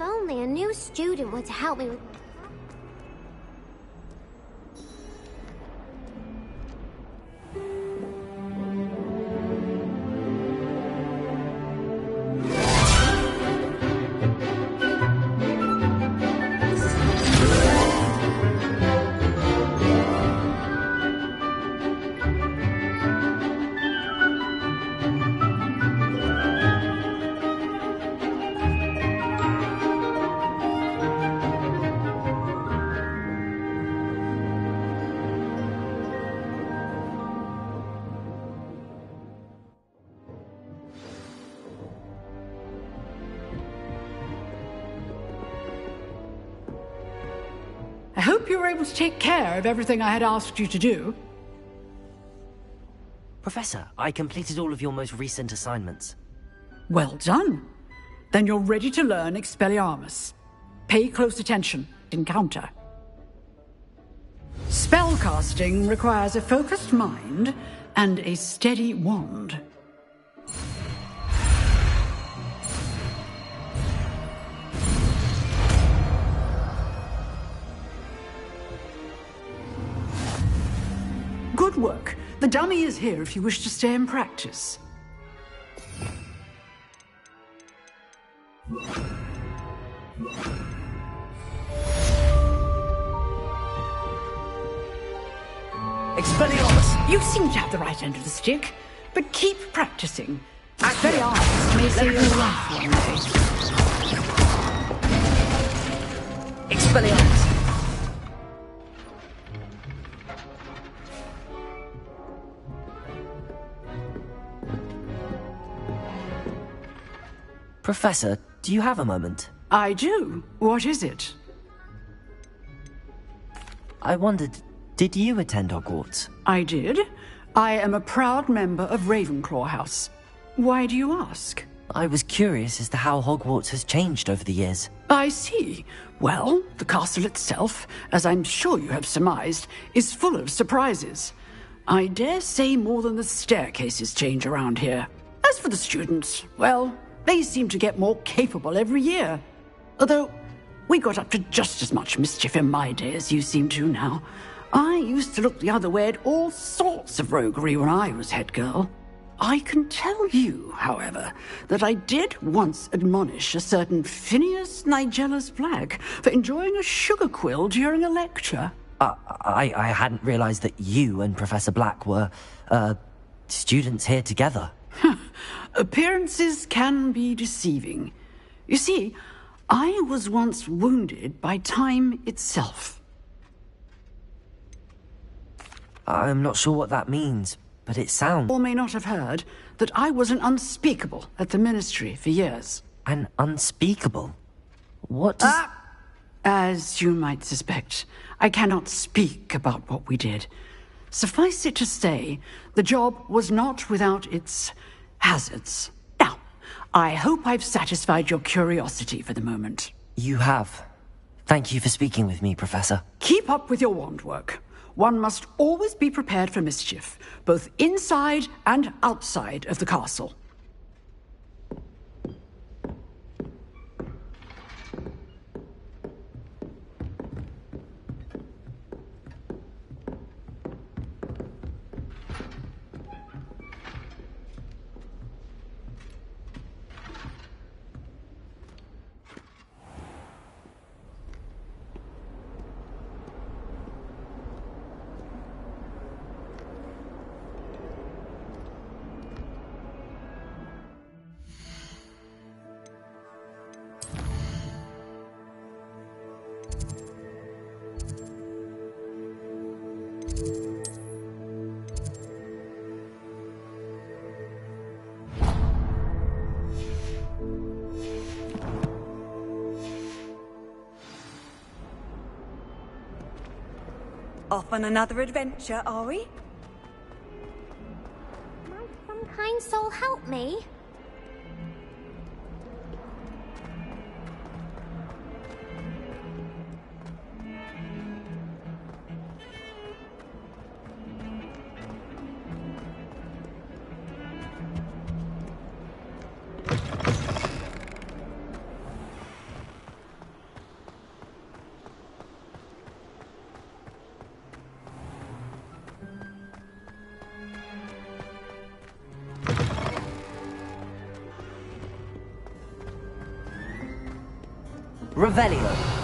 If only a new student were to help me with... I hope you were able to take care of everything I had asked you to do. Professor, I completed all of your most recent assignments. Well done. Then you're ready to learn Expelliarmus. Pay close attention. Encounter. Spellcasting requires a focused mind and a steady wand. Good work. The dummy is here if you wish to stay and practice. Expelliarmus! You seem to have the right end of the stick, but keep practicing. Expelliarmus may save your life one day. Expelliarmus! Professor, do you have a moment? I do. What is it? I wondered, did you attend Hogwarts? I did. I am a proud member of Ravenclaw House. Why do you ask? I was curious as to how Hogwarts has changed over the years. I see. Well, the castle itself, as I'm sure you have surmised, is full of surprises. I dare say more than the staircases change around here. As for the students, well, they seem to get more capable every year. Although, we got up to just as much mischief in my day as you seem to now. I used to look the other way at all sorts of roguery when I was head girl. I can tell you, however, that I did once admonish a certain Phineas Nigellus Black for enjoying a sugar quill during a lecture. I hadn't realized that you and Professor Black were, students here together. Appearances can be deceiving. You see, I was once wounded by time itself. I'm not sure what that means, but it sounds... Or may not have heard that I was an unspeakable at the Ministry for years. An unspeakable? What does... As you might suspect, I cannot speak about what we did. Suffice it to say, the job was not without its hazards. Now, I hope I've satisfied your curiosity for the moment. You have. Thank you for speaking with me, Professor. Keep up with your wand work. One must always be prepared for mischief, both inside and outside of the castle. Off on another adventure, are we? Might some kind soul help me? Revelio.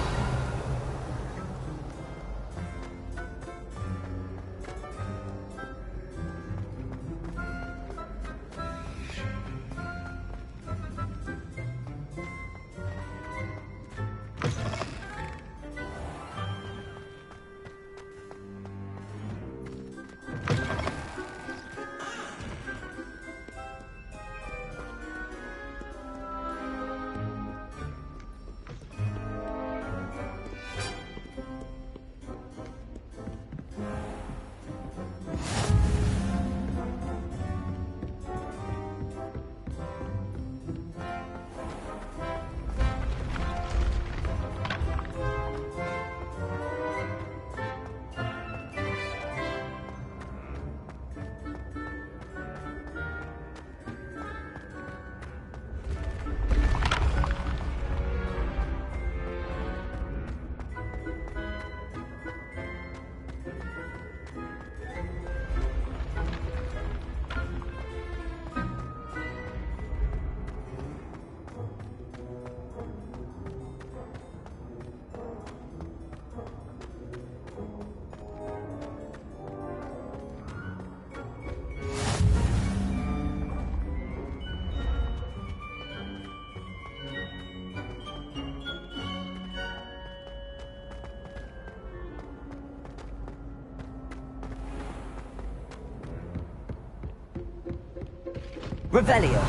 Revelio.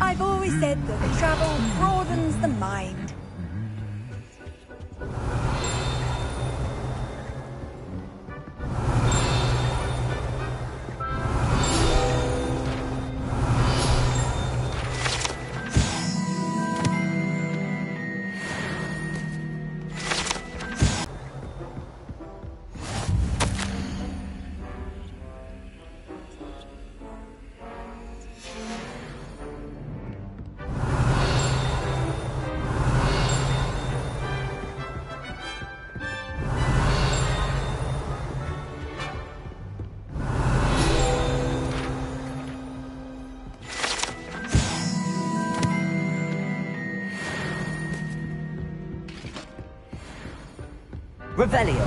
I've always said that travel broadens the mind. Revelio.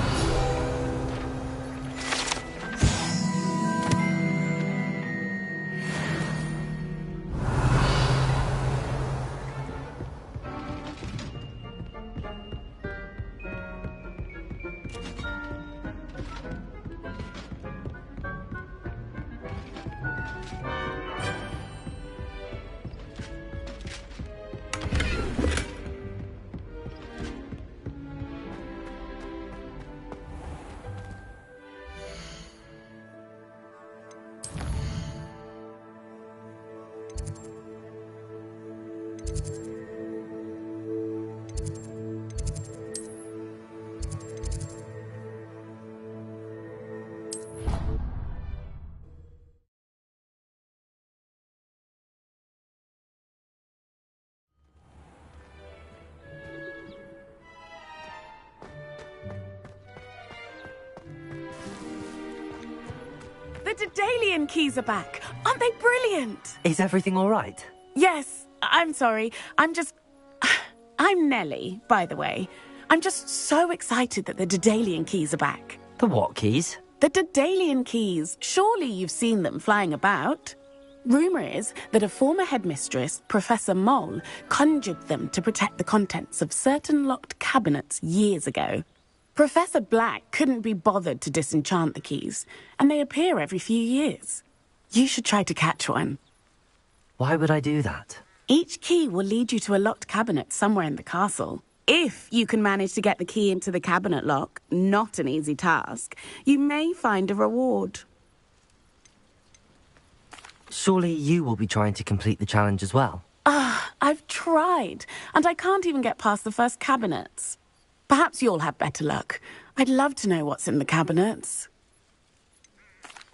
The Daedalian keys are back. Aren't they brilliant? Is everything all right? Yes, I'm sorry. I'm Nellie, by the way. I'm just so excited that the Daedalian keys are back. The what keys? The Daedalian keys. Surely you've seen them flying about. Rumour is that a former headmistress, Professor Mole, conjured them to protect the contents of certain locked cabinets years ago. Professor Black couldn't be bothered to disenchant the keys, and they appear every few years. You should try to catch one. Why would I do that? Each key will lead you to a locked cabinet somewhere in the castle. If you can manage to get the key into the cabinet lock, not an easy task, you may find a reward. Surely you will be trying to complete the challenge as well. I've tried, and I can't even get past the first cabinets. Perhaps you'll have better luck. I'd love to know what's in the cabinets.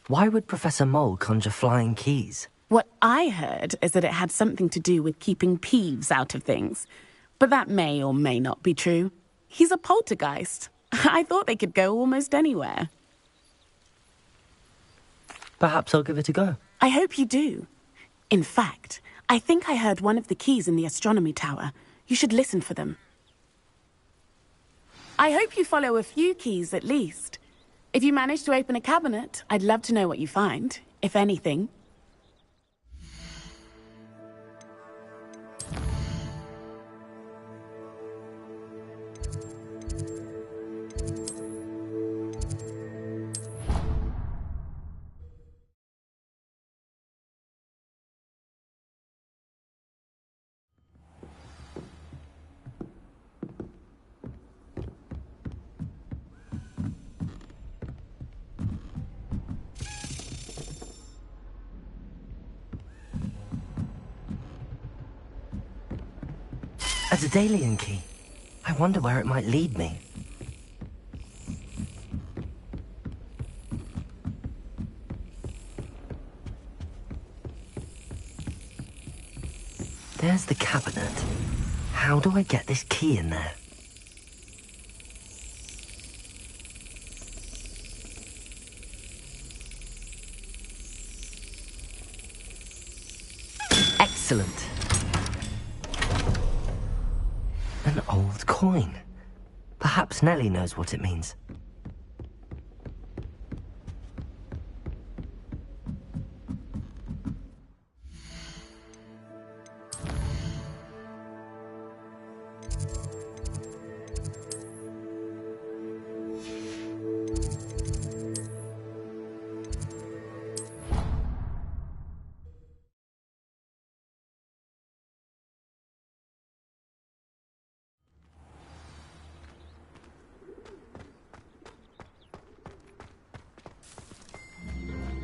Why would Professor Mole conjure flying keys? What I heard is that it had something to do with keeping Peeves out of things. But that may or may not be true. He's a poltergeist. I thought they could go almost anywhere. Perhaps I'll give it a go. I hope you do. In fact, I think I heard one of the keys in the astronomy tower. You should listen for them. I hope you follow a few keys at least. If you manage to open a cabinet, I'd love to know what you find, if anything. A Daedalian key. I wonder where it might lead me. There's the cabinet. How do I get this key in there? Excellent. An old coin. Perhaps Nellie knows what it means.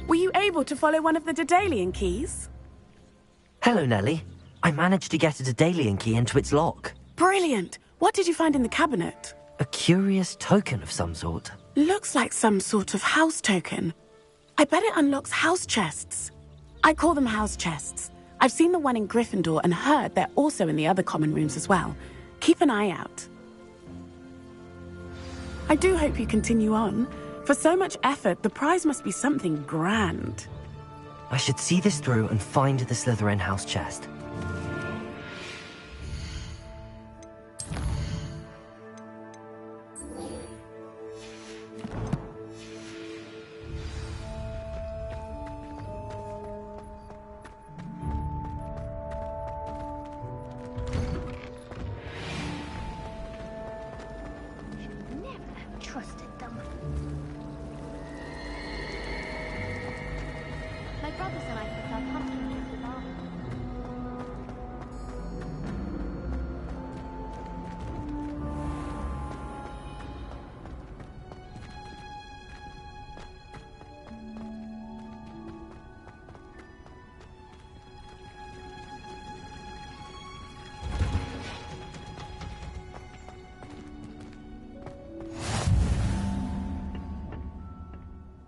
Were you able to follow one of the Daedalian keys? Hello, Nellie. I managed to get a Daedalian key into its lock. Brilliant! What did you find in the cabinet? A curious token of some sort. Looks like some sort of house token. I bet it unlocks house chests. I call them house chests. I've seen the one in Gryffindor and heard they're also in the other common rooms as well. Keep an eye out. I do hope you continue on. For so much effort, the prize must be something grand. I should see this through and find the Slytherin house chest. Never have trusted them. My brothers and I prefer pumpkin with the bar.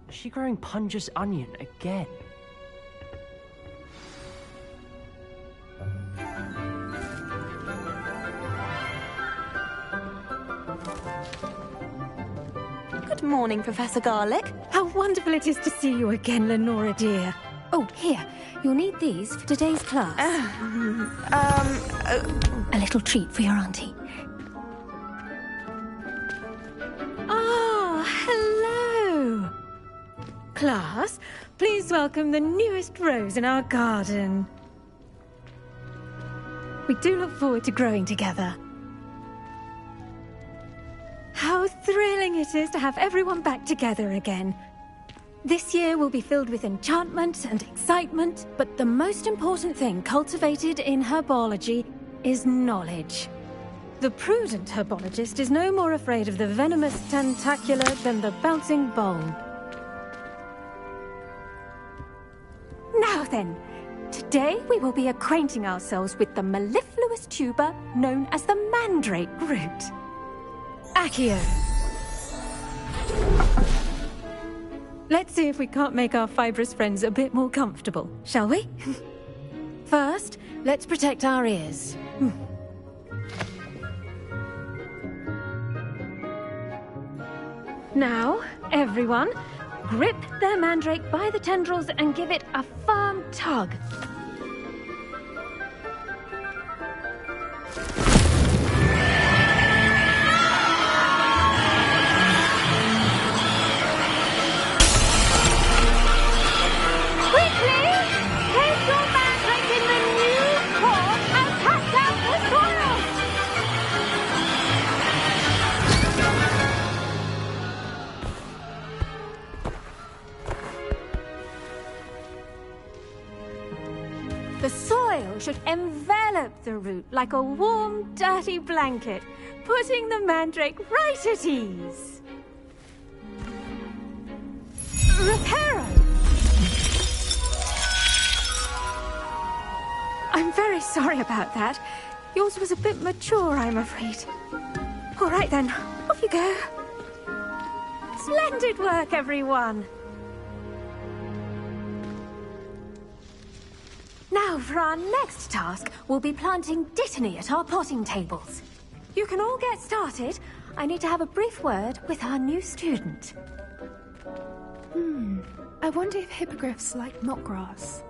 Is she growing Punja's onion again? Good morning, Professor Garlick. How wonderful it is to see you again, Lenora dear. Oh, here. You'll need these for today's class. A little treat for your auntie. Ah, hello. Class, please welcome the newest rose in our garden. We do look forward to growing together. How thrilling it is to have everyone back together again. This year will be filled with enchantment and excitement, but the most important thing cultivated in herbology is knowledge. The prudent herbologist is no more afraid of the venomous tentacula than the bouncing bulb. Now then, today we will be acquainting ourselves with the mellifluous tuber known as the mandrake root. Accio. Let's see if we can't make our fibrous friends a bit more comfortable, shall we? First, let's protect our ears. Now, everyone, Grip their mandrake by the tendrils and give it a firm tug. Quickly! Place your mandrake in the new pot and cut out the soil! The soil should envelop the root like a warm, dirty blanket, putting the mandrake right at ease. Reparo! I'm very sorry about that. Yours was a bit mature, I'm afraid. All right then, off you go. Splendid work, everyone! Now, for our next task, we'll be planting dittany at our potting tables. You can all get started. I need to have a brief word with our new student. I wonder if hippogriffs like knotgrass.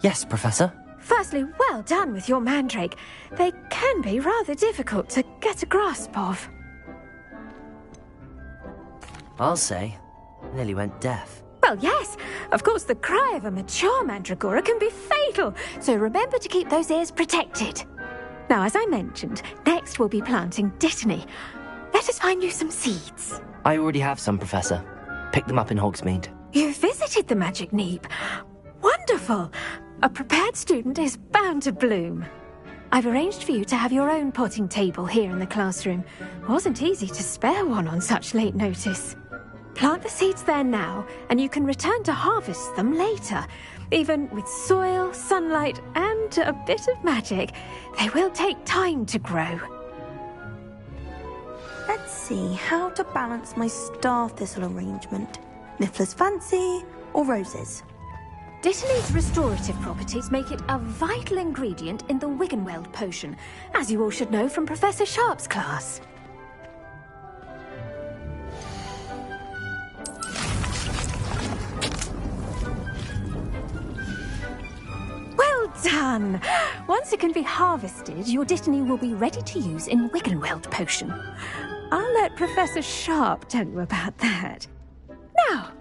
Yes, Professor. Firstly, well done with your mandrake. They can be rather difficult to get a grasp of. I'll say. Nearly went deaf. Well, yes. Of course, the cry of a mature mandragora can be fatal, so remember to keep those ears protected. Now, as I mentioned, next we'll be planting dittany. Let us find you some seeds. I already have some, Professor. Picked them up in Hogsmeade. You visited the Magic Neep. Wonderful. A prepared student is bound to bloom. I've arranged for you to have your own potting table here in the classroom. Wasn't easy to spare one on such late notice. Plant the seeds there now, and you can return to harvest them later. Even with soil, sunlight, and a bit of magic, they will take time to grow. Let's see how to balance my star thistle arrangement. Niffler's fancy or roses? Dittany's restorative properties make it a vital ingredient in the Wiggenweld potion, as you all should know from Professor Sharp's class. Well done! Once it can be harvested, your dittany will be ready to use in Wiggenweld potion. I'll let Professor Sharp tell you about that. Now,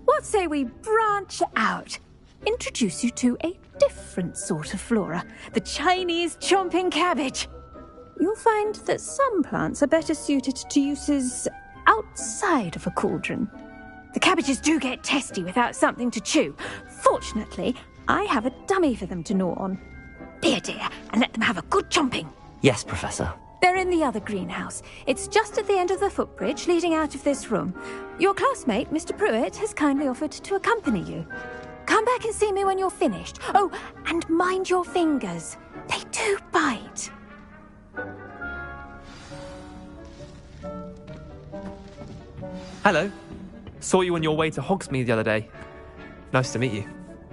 what say we branch out? Introduce you to a different sort of flora, the Chinese chomping cabbage. You'll find that some plants are better suited to uses outside of a cauldron. The cabbages do get testy without something to chew. Fortunately, I have a dummy for them to gnaw on. Be a dear and let them have a good chomping. Yes, Professor. They're in the other greenhouse. It's just at the end of the footbridge leading out of this room. Your classmate, Mr. Pruitt, has kindly offered to accompany you. Come back and see me when you're finished. Oh, and mind your fingers. They do bite. Hello. Saw you on your way to Hogsmeade the other day. Nice to meet you.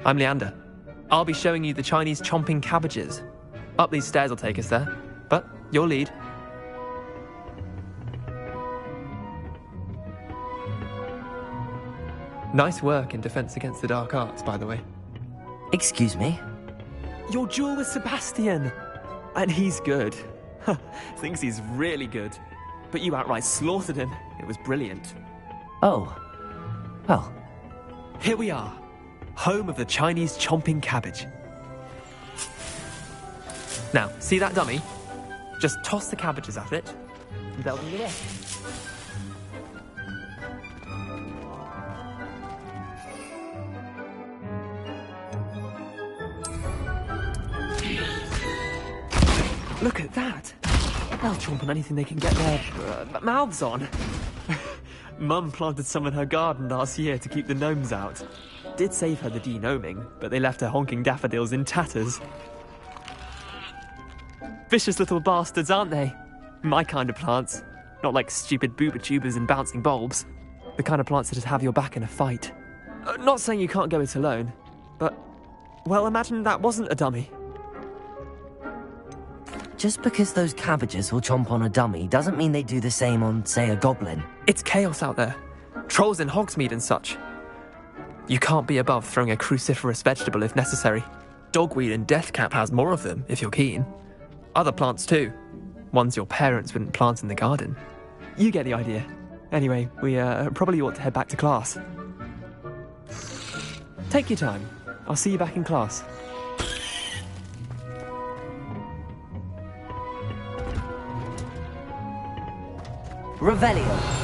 I'm Leander. I'll be showing you the Chinese chomping cabbages. Up these stairs will take us there, but your lead. Nice work in Defense Against the Dark Arts, by the way. Excuse me? Your duel with Sebastian! And he's good. Thinks he's really good. But you outright slaughtered him. It was brilliant. Oh. Well. Here we are. Home of the Chinese chomping cabbage. Now, see that dummy? Just toss the cabbages at it, and they'll do the rest. Look at that! They'll chomp on anything they can get their mouths on. Mum planted some in her garden last year to keep the gnomes out. Did save her the de-gnoming, but they left her honking daffodils in tatters. Vicious little bastards, aren't they? My kind of plants. Not like stupid booba tubers and bouncing bulbs. The kind of plants that'd have your back in a fight. Not saying you can't go it alone, but... well, imagine that wasn't a dummy. just because those cabbages will chomp on a dummy doesn't mean they do the same on, say, a goblin. It's chaos out there. Trolls in Hogsmeade and such. You can't be above throwing a cruciferous vegetable if necessary. Dogweed and deathcap has more of them, if you're keen. Other plants too. Ones your parents wouldn't plant in the garden. You get the idea. Anyway, we probably ought to head back to class. Take your time. I'll see you back in class. Revelio.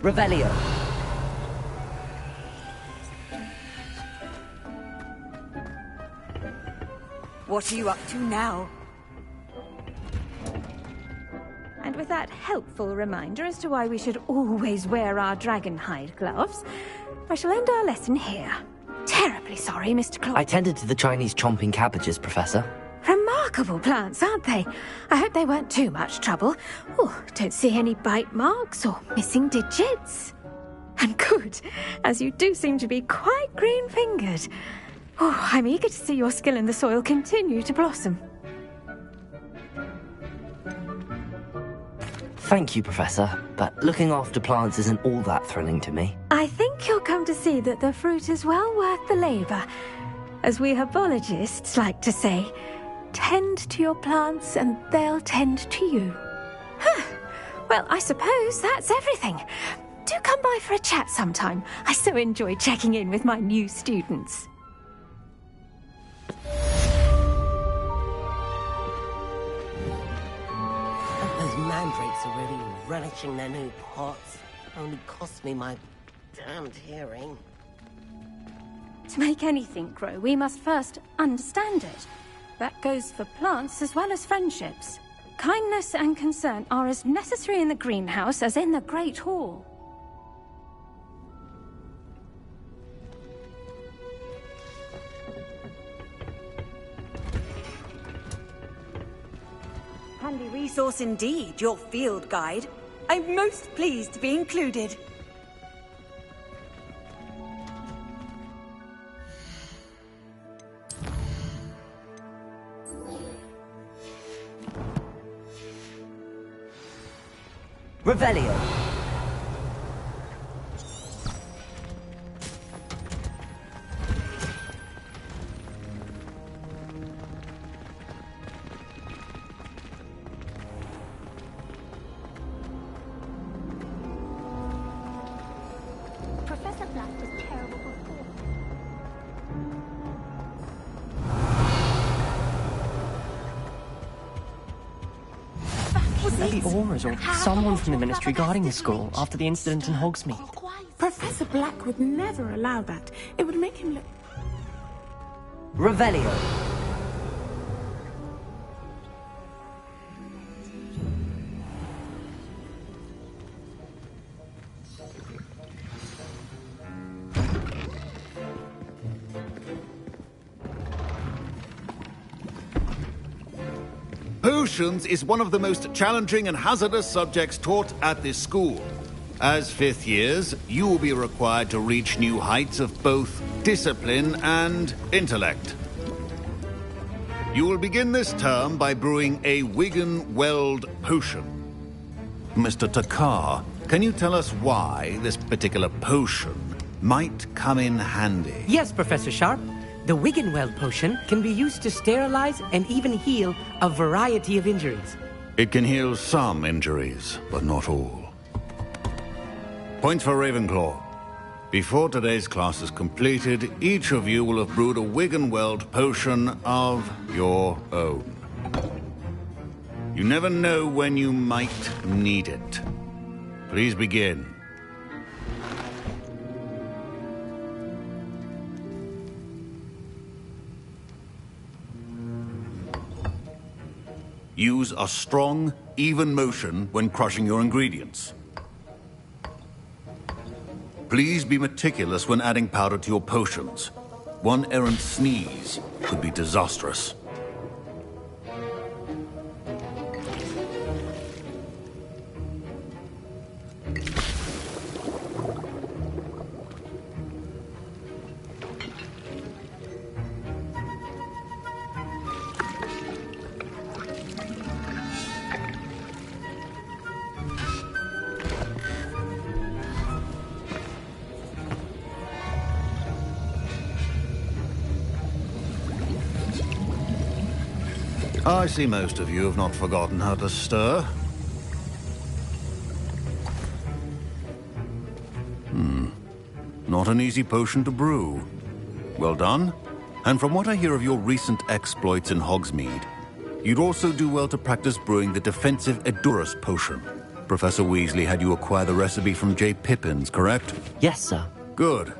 Revelio. What are you up to now? And with that helpful reminder as to why we should always wear our dragon hide gloves, I shall end our lesson here. Terribly sorry, Mr. Claw. I tended to the Chinese chomping cabbages, Professor. Remarkable plants, aren't they? I hope they weren't too much trouble. Oh, don't see any bite marks or missing digits. And good, as you do seem to be quite green-fingered. Oh, I'm eager to see your skill in the soil continue to blossom. Thank you, Professor, but looking after plants isn't all that thrilling to me. I think you'll come to see that the fruit is well worth the labour. As we herbologists like to say, tend to your plants and they'll tend to you. Huh. Well, I suppose that's everything. Do come by for a chat sometime. I so enjoy checking in with my new students. Those mandrakes are really relishing their new pots. Only cost me my damned hearing. To make anything grow, we must first understand it. That goes for plants as well as friendships. Kindness and concern are as necessary in the greenhouse as in the Great Hall. Handy resource indeed, your field guide. I'm most pleased to be included. Revelio. Professor Black was terrible before. Maybe Aura's or someone from the Ministry guarding the school after the incident in Hogsmeade. Professor Black would never allow that. It would make him look... Revelio. Potions is one of the most challenging and hazardous subjects taught at this school. As fifth years, you will be required to reach new heights of both discipline and intellect. You will begin this term by brewing a Wigan-Weld potion. Mr. Takar, can you tell us why this particular potion might come in handy? Yes, Professor Sharp. The Wigan-Weld potion can be used to sterilize and even heal a variety of injuries. It can heal some injuries, but not all. Points for Ravenclaw. Before today's class is completed, each of you will have brewed a Wigan-Weld potion of your own. You never know when you might need it. Please begin. Use a strong, even motion when crushing your ingredients. Please be meticulous when adding powder to your potions. One errant sneeze could be disastrous. I see most of you have not forgotten how to stir. Not an easy potion to brew. Well done. And from what I hear of your recent exploits in Hogsmeade, you'd also do well to practice brewing the defensive Edurus potion. Professor Weasley had you acquire the recipe from J. Pippin's, correct? Yes, sir. Good.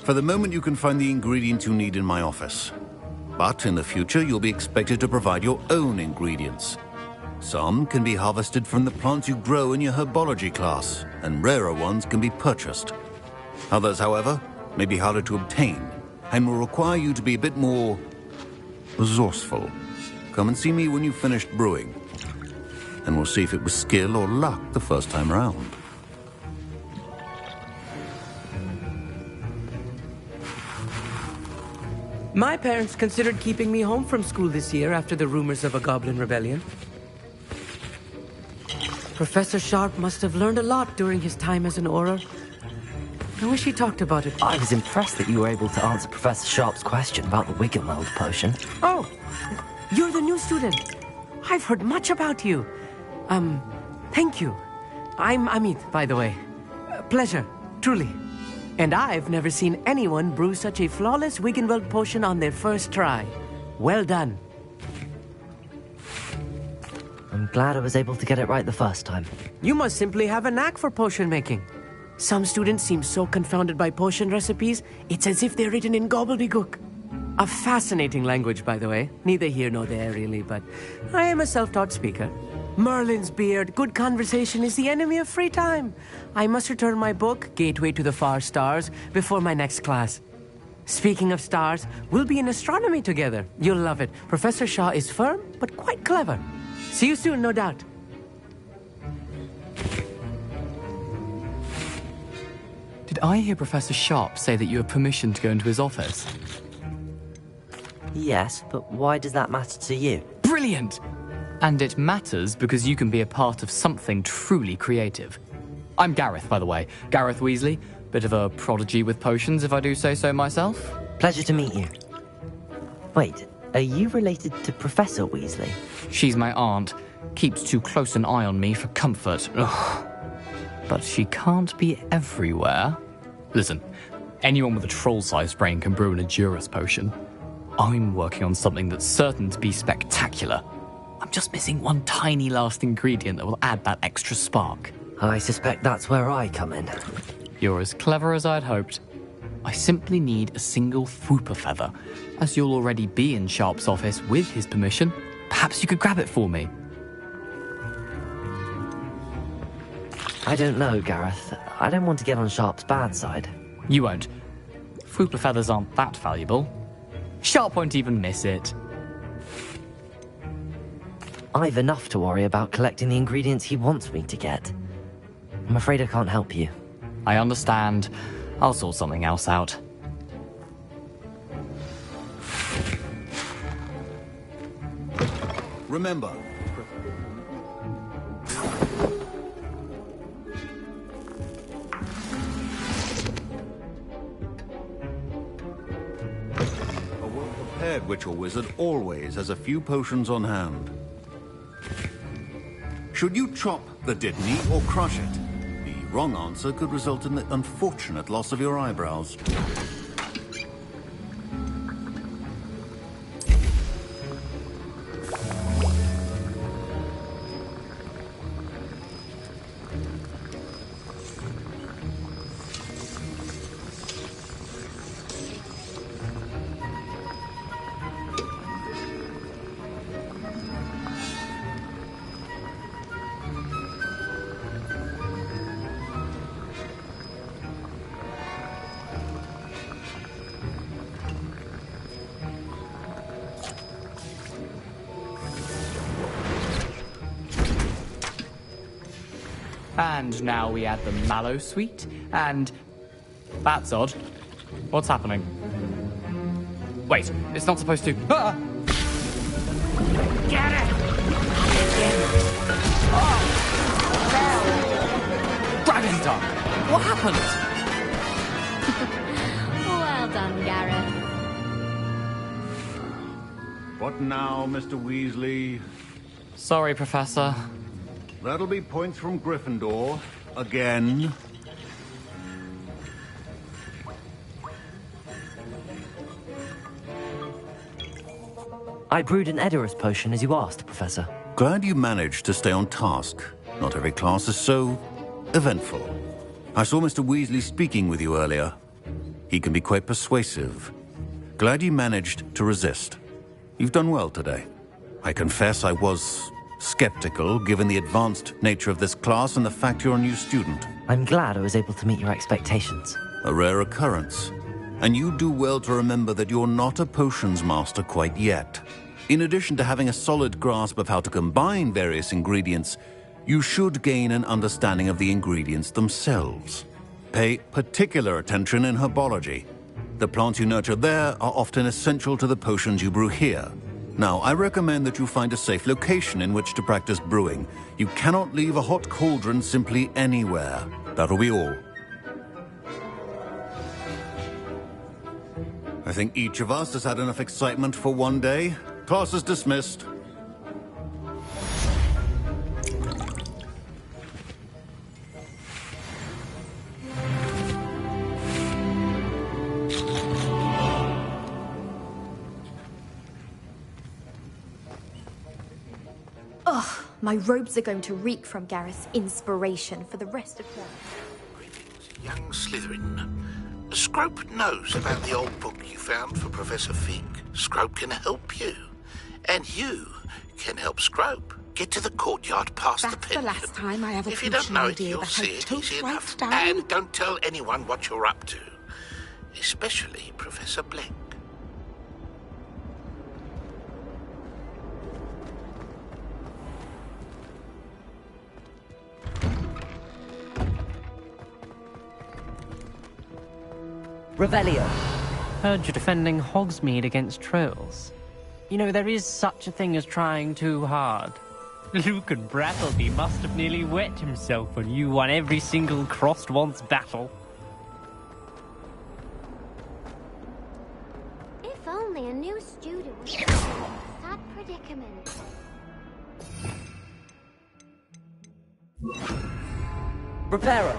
For the moment, you can find the ingredients you need in my office. But in the future, you'll be expected to provide your own ingredients. Some can be harvested from the plants you grow in your herbology class, and rarer ones can be purchased. Others, however, may be harder to obtain, and will require you to be a bit more resourceful. Come and see me when you've finished brewing, and we'll see if it was skill or luck the first time around. My parents considered keeping me home from school this year after the rumors of a goblin rebellion. Professor Sharp must have learned a lot during his time as an Auror. I wish he talked about it. I was impressed that you were able to answer Professor Sharp's question about the Wiggenweld potion. Oh, you're the new student. I've heard much about you. Thank you. I'm Amit, by the way. Pleasure, truly. And I've never seen anyone brew such a flawless Wiggenweld potion on their first try. Well done. I'm glad I was able to get it right the first time. You must simply have a knack for potion making. Some students seem so confounded by potion recipes, it's as if they're written in gobbledygook. A fascinating language, by the way. Neither here nor there, really, but I am a self-taught speaker. Merlin's beard, good conversation is the enemy of free time. I must return my book, Gateway to the Far Stars, before my next class. Speaking of stars, we'll be in astronomy together. You'll love it. Professor Shaw is firm, but quite clever. See you soon, no doubt. Did I hear Professor Sharp say that you have permission to go into his office? Yes, but why does that matter to you? Brilliant! And it matters because you can be a part of something truly creative. I'm Gareth, by the way. Gareth Weasley. Bit of a prodigy with potions, if I do say so myself. Pleasure to meet you. Wait, are you related to Professor Weasley? She's my aunt. Keeps too close an eye on me for comfort. Ugh. But she can't be everywhere. Listen, anyone with a troll-sized brain can brew an Edurus potion. I'm working on something that's certain to be spectacular. I'm just missing one tiny last ingredient that will add that extra spark. I suspect that's where I come in. You're as clever as I'd hoped. I simply need a single Fwooper feather. As you'll already be in Sharp's office with his permission, perhaps you could grab it for me. I don't know, Gareth. I don't want to get on Sharp's bad side. You won't. Fwooper feathers aren't that valuable. Sharp won't even miss it. I've enough to worry about collecting the ingredients he wants me to get. I'm afraid I can't help you. I understand. I'll sort something else out. Remember, a well-prepared witch or wizard always has a few potions on hand. Should you chop the Dittany or crush it? The wrong answer could result in the unfortunate loss of your eyebrows. And now we add the mallow sweet, and... That's odd. What's happening? Wait, it's not supposed to... Ah! Get it! Oh! Dragon tongue! What happened? Well done, Gareth. What now, Mr. Weasley? Sorry, Professor. That'll be points from Gryffindor. Again. I brewed an Edorus potion as you asked, Professor. Glad you managed to stay on task. Not every class is so eventful. I saw Mr. Weasley speaking with you earlier. He can be quite persuasive. Glad you managed to resist. You've done well today. I confess I was skeptical, given the advanced nature of this class and the fact you're a new student. I'm glad I was able to meet your expectations. A rare occurrence. And you do well to remember that you're not a potions master quite yet. In addition to having a solid grasp of how to combine various ingredients, you should gain an understanding of the ingredients themselves. Pay particular attention in herbology. The plants you nurture there are often essential to the potions you brew here. Now, I recommend that you find a safe location in which to practice brewing. You cannot leave a hot cauldron simply anywhere. That'll be all. I think each of us has had enough excitement for one day. Class is dismissed. Ugh, my robes are going to reek from Gareth's inspiration for the rest of them. Young Slytherin. Scrope knows about the old book you found for Professor Fig. Scrope can help you. And you can help Scrope. Get to the courtyard past the pit. That's the last time I ever If you don't know it, idea you'll that see I it took easy right enough. down. And don't tell anyone what you're up to. Especially Professor Black. Revelio. Heard you're defending Hogsmeade against trolls. You know, there is such a thing as trying too hard. Luke and Brattleby must have nearly wet himself when you won every single crossed once battle. If only a new student was in that predicament. Reparo.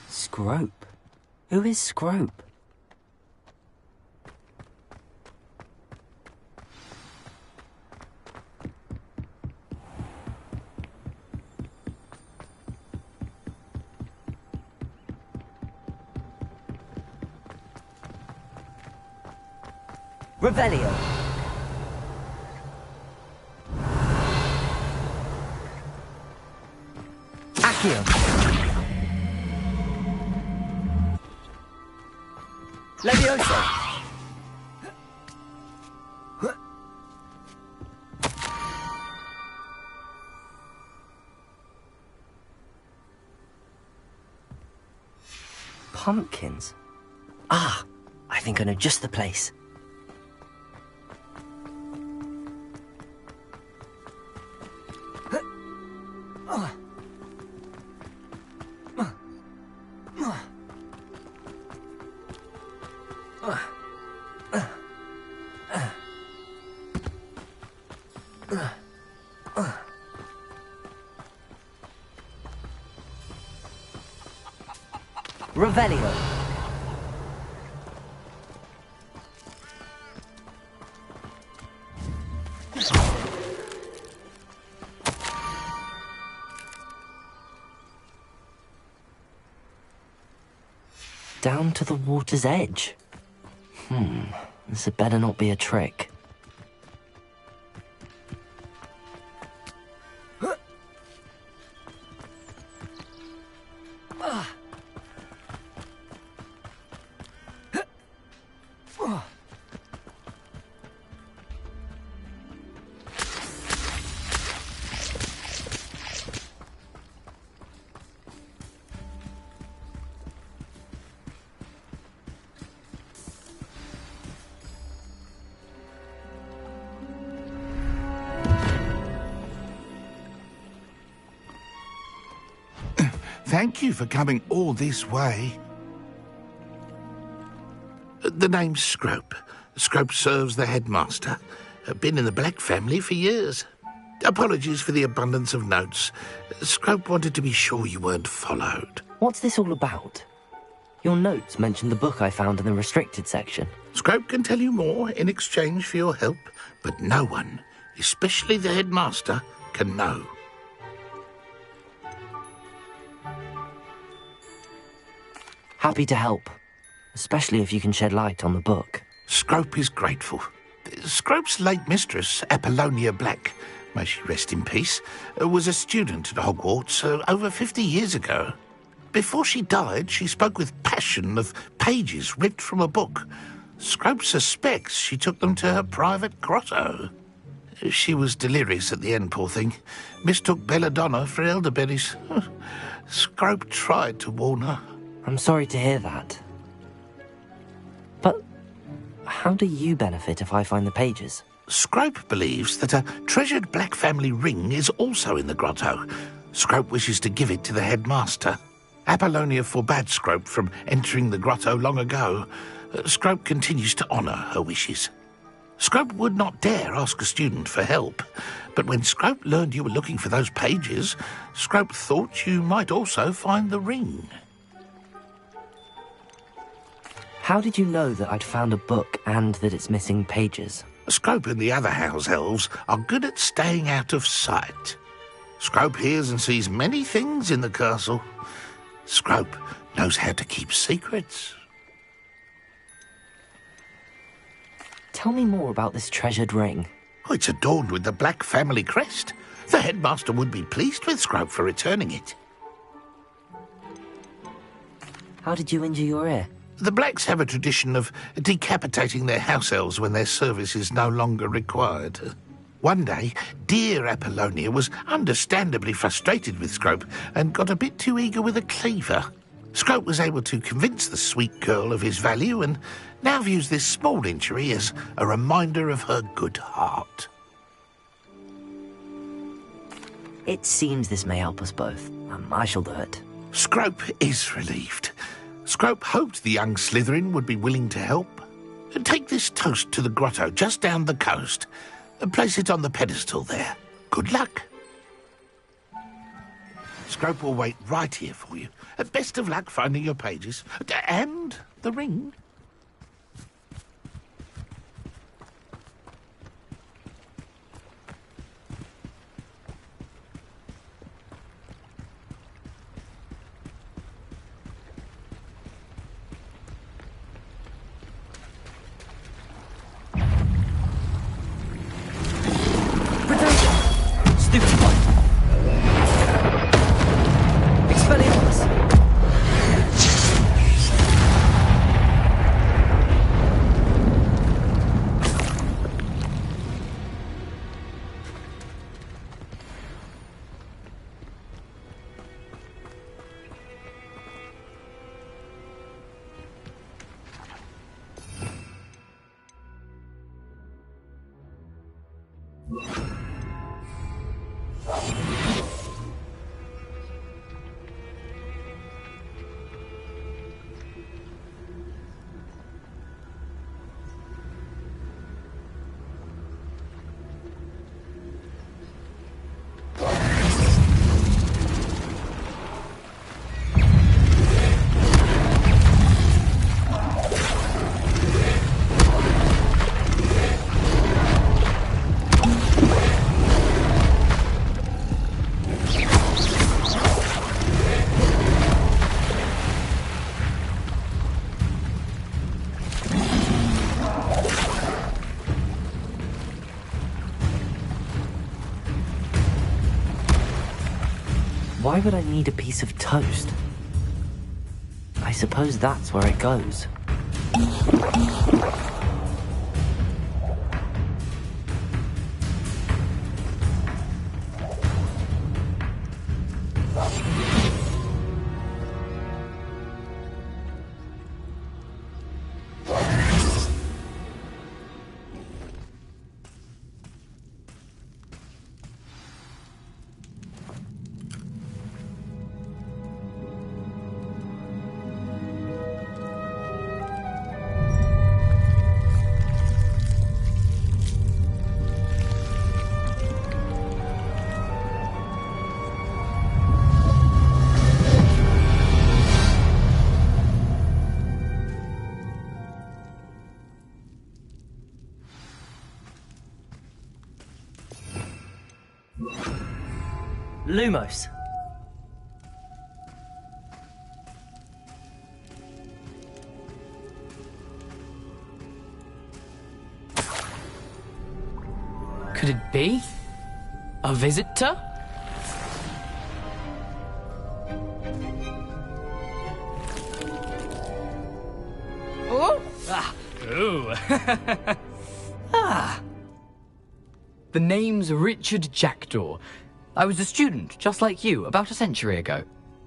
Scrope? Who is Scrope? Revelio. Accio. Levioso. Pumpkins? Ah, I think I know just the place. Revelio. Down to the water's edge. This had better not be a trick. Thank you for coming all this way. The name's Scrope. Scrope serves the headmaster. Been in the Black family for years. Apologies for the abundance of notes. Scrope wanted to be sure you weren't followed. What's this all about? Your notes mentioned the book I found in the restricted section. Scrope can tell you more in exchange for your help, but no one, especially the headmaster, can know. Happy to help, especially if you can shed light on the book. Scrope is grateful. Scrope's late mistress, Apollonia Black, may she rest in peace, was a student at Hogwarts over 50 years ago. Before she died, she spoke with passion of pages ripped from a book. Scrope suspects she took them to her private grotto. She was delirious at the end, poor thing. Mistook belladonna for elderberries. Scrope tried to warn her. I'm sorry to hear that. But how do you benefit if I find the pages? Scrope believes that a treasured Black family ring is also in the grotto. Scrope wishes to give it to the headmaster. Apollonia forbade Scrope from entering the grotto long ago. Scrope continues to honour her wishes. Scrope would not dare ask a student for help, but when Scrope learned you were looking for those pages, Scrope thought you might also find the ring. How did you know that I'd found a book and that it's missing pages? Scrope and the other house elves are good at staying out of sight. Scrope hears and sees many things in the castle. Scrope knows how to keep secrets. Tell me more about this treasured ring. Oh, it's adorned with the Black family crest. The headmaster would be pleased with Scrope for returning it. How did you injure your ear? The Blacks have a tradition of decapitating their house elves when their service is no longer required. One day, dear Apollonia was understandably frustrated with Scrope and got a bit too eager with a cleaver. Scrope was able to convince the sweet girl of his value and now views this small injury as a reminder of her good heart. It seems this may help us both. I shall do it. Scrope is relieved. Scrope hoped the young Slytherin would be willing to help. Take this toast to the grotto just down the coast and place it on the pedestal there. Good luck. Scrope will wait right here for you. Best of luck finding your pages. And the ring. Why would I need a piece of toast? I suppose that's where it goes. Lumos. Could it be? A visitor? Oh! Ah! Ooh! Ah! The name's Richard Jackdaw. I was a student, just like you, about a century ago.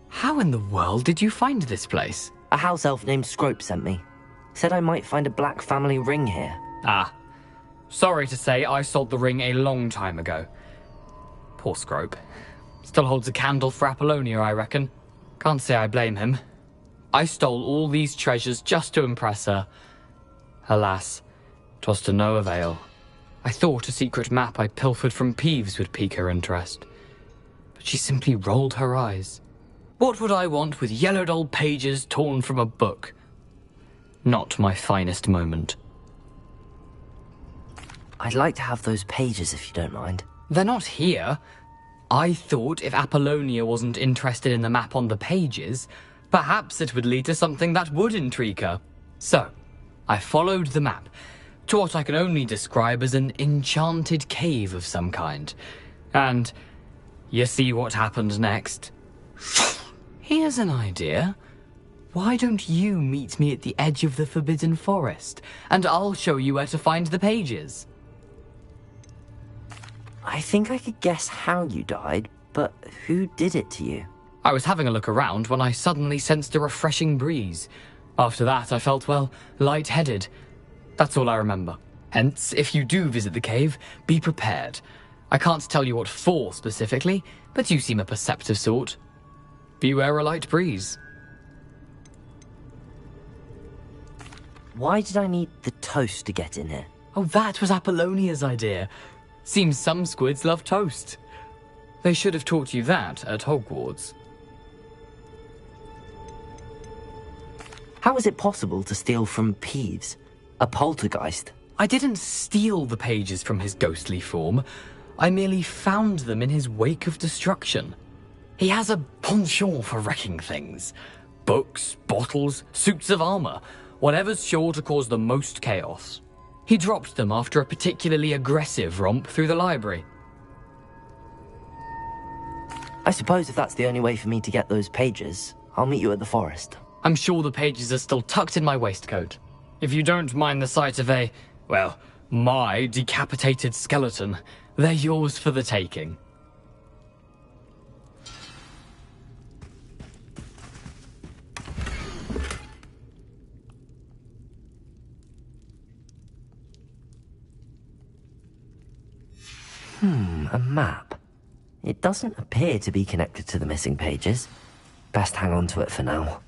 How in the world did you find this place? A house elf named Scrope sent me. Said I might find a black family ring here. Ah. Sorry to say, I sold the ring a long time ago. Poor Scrope. Still holds a candle for Apollonia, I reckon. Can't say I blame him. I stole all these treasures just to impress her. Alas, 'twas to no avail. I thought a secret map I pilfered from Peeves would pique her interest. But she simply rolled her eyes. What would I want with yellowed old pages torn from a book? Not my finest moment. I'd like to have those pages if you don't mind. They're not here. I thought if Apollonia wasn't interested in the map on the pages, perhaps it would lead to something that would intrigue her. So, I followed the map to what I can only describe as an enchanted cave of some kind. And you see what happened next? Here's an idea. Why don't you meet me at the edge of the Forbidden Forest, and I'll show you where to find the pages? I think I could guess how you died, but who did it to you? I was having a look around when I suddenly sensed a refreshing breeze. After that, I felt, well, lightheaded. That's all I remember. Hence, if you do visit the cave, be prepared. I can't tell you what for specifically, but you seem a perceptive sort. Beware a light breeze. Why did I need the toast to get in here? Oh, that was Apollonia's idea. Seems some squids love toast. They should have taught you that at Hogwarts. How is it possible to steal from Peeves? A poltergeist? I didn't steal the pages from his ghostly form. I merely found them in his wake of destruction. He has a penchant for wrecking things. Books, bottles, suits of armor, whatever's sure to cause the most chaos. He dropped them after a particularly aggressive romp through the library. I suppose if that's the only way for me to get those pages, I'll meet you at the forest. I'm sure the pages are still tucked in my waistcoat. If you don't mind the sight of my decapitated skeleton, they're yours for the taking. A map. It doesn't appear to be connected to the missing pages. Best hang on to it for now.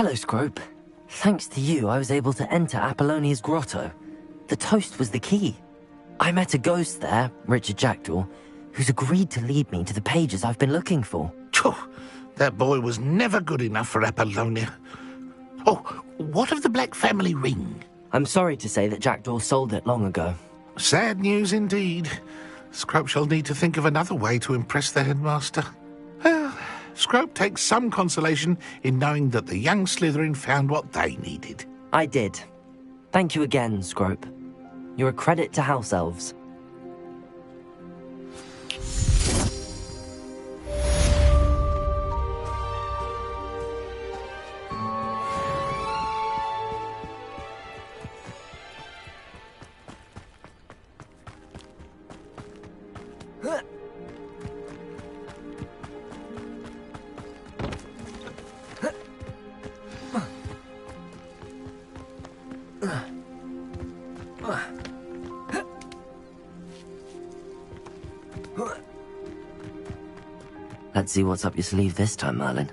Hello, Scrope. Thanks to you, I was able to enter Apollonia's grotto. The toast was the key. I met a ghost there, Richard Jackdaw, who's agreed to lead me to the pages I've been looking for. Phew, that boy was never good enough for Apollonia. Oh, what of the Black family ring? I'm sorry to say that Jackdaw sold it long ago. Sad news indeed. Scrope shall need to think of another way to impress the headmaster. Well, Scrope takes some consolation in knowing that the young Slytherin found what they needed. I did. Thank you again, Scrope. You're a credit to House Elves. Let's see what's up your sleeve this time, Merlin.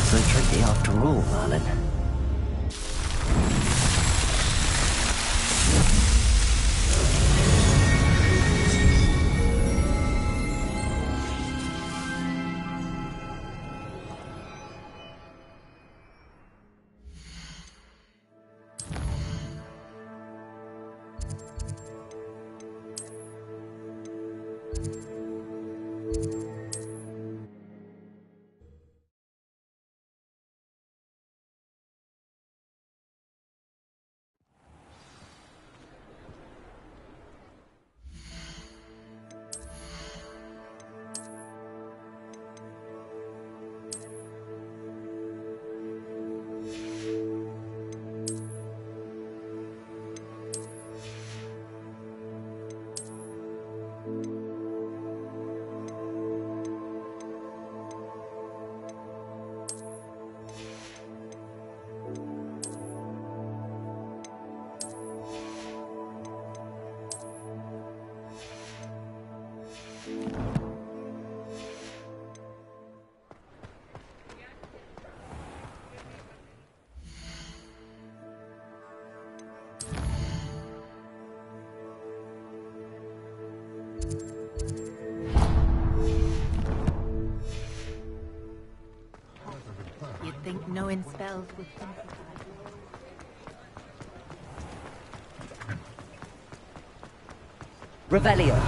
So tricky after all, Merlin. You'd think knowing spells would simplify. Revelio.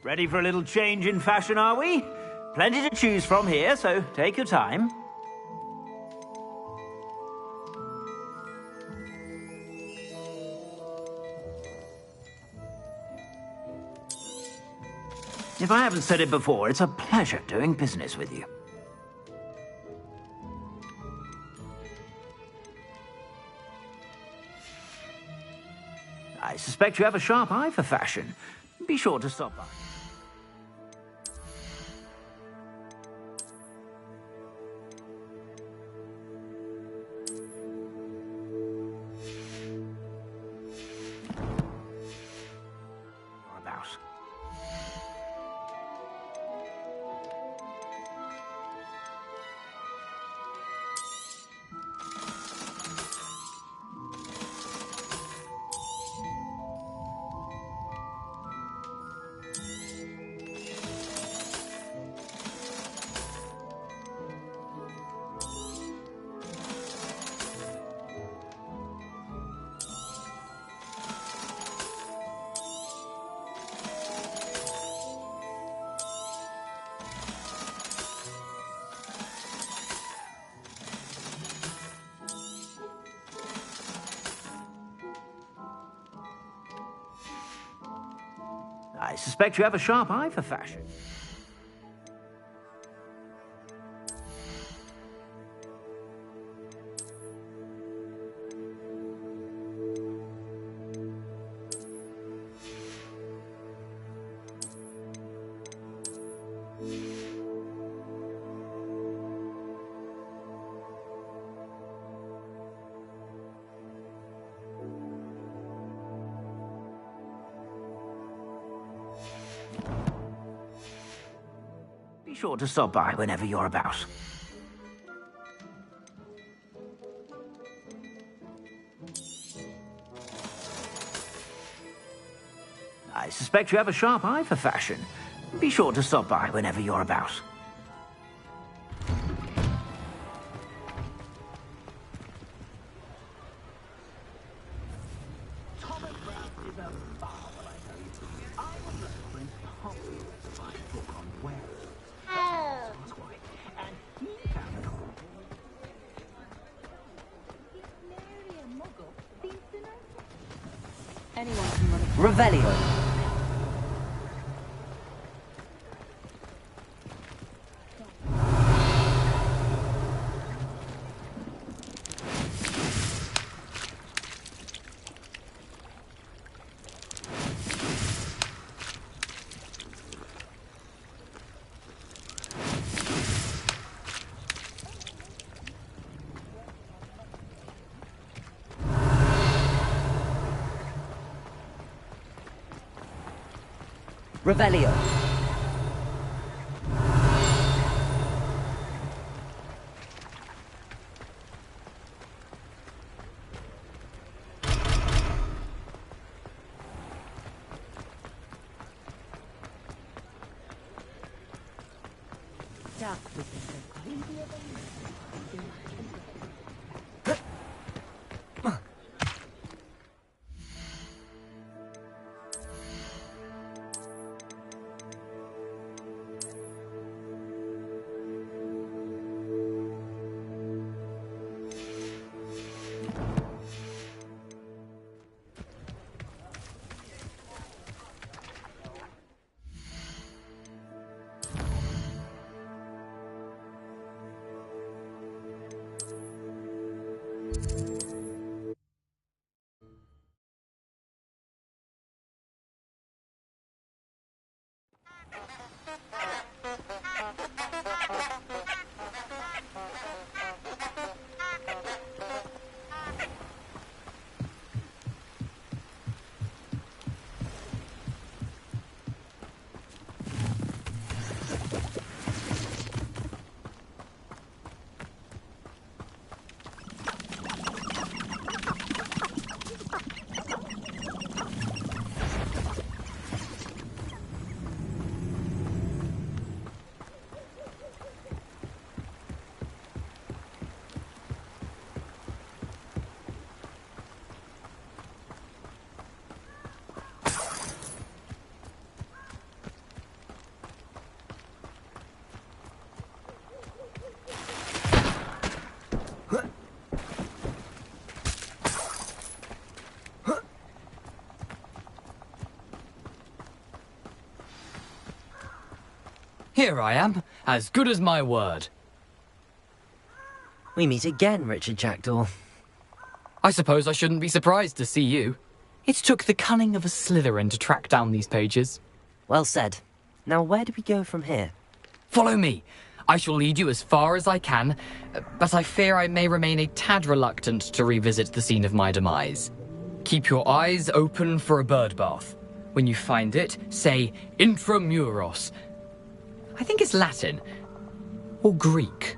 Ready for a little change in fashion, are we? Plenty to choose from here, so take your time. If I haven't said it before, it's a pleasure doing business with you. I suspect you have a sharp eye for fashion. Be sure to stop by. I suspect you have a sharp eye for fashion. Be sure to stop by whenever you're about. I suspect you have a sharp eye for fashion. Be sure to stop by whenever you're about. Revelio. Revelio. Here I am, as good as my word. We meet again, Richard Jackdaw. I suppose I shouldn't be surprised to see you. It took the cunning of a Slytherin to track down these pages. Well said. Now where do we go from here? Follow me. I shall lead you as far as I can, but I fear I may remain a tad reluctant to revisit the scene of my demise. Keep your eyes open for a bird bath. When you find it, say intramuros. I think it's Latin. Or Greek.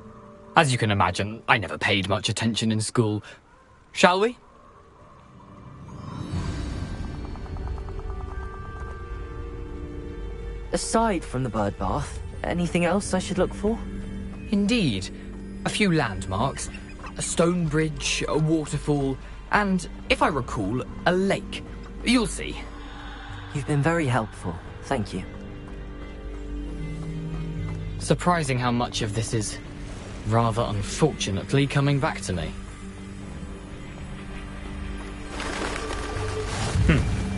As you can imagine, I never paid much attention in school. Shall we? Aside from the bird bath, anything else I should look for? Indeed. A few landmarks. A stone bridge, a waterfall, and, if I recall, a lake. You'll see. You've been very helpful. Thank you. Surprising how much of this is, rather unfortunately, coming back to me.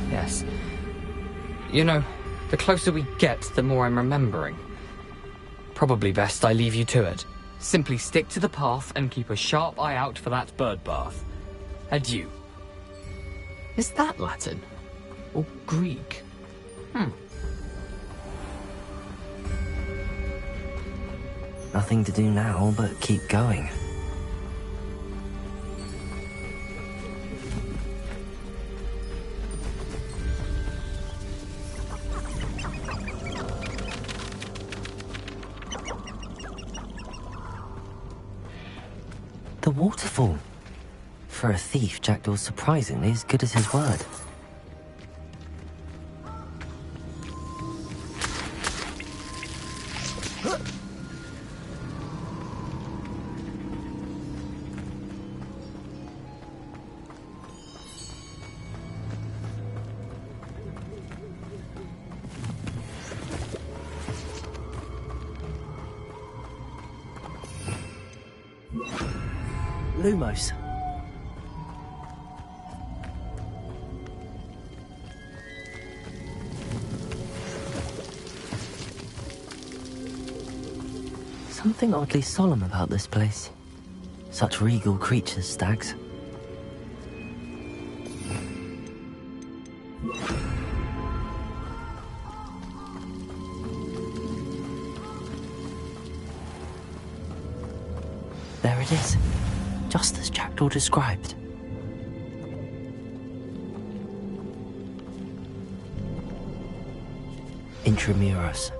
Yes. You know, The closer we get, the more I'm remembering. Probably best I leave you to it. Simply stick to the path and keep a sharp eye out for that bird bath. Adieu. Is that Latin? Or Greek? Nothing to do now but keep going. The waterfall. For a thief, Jackdaw's surprisingly as good as his word. Lumos. Something oddly solemn about this place. Such regal creatures, stags. There it is. Just as Jackdaw described. Intramuros.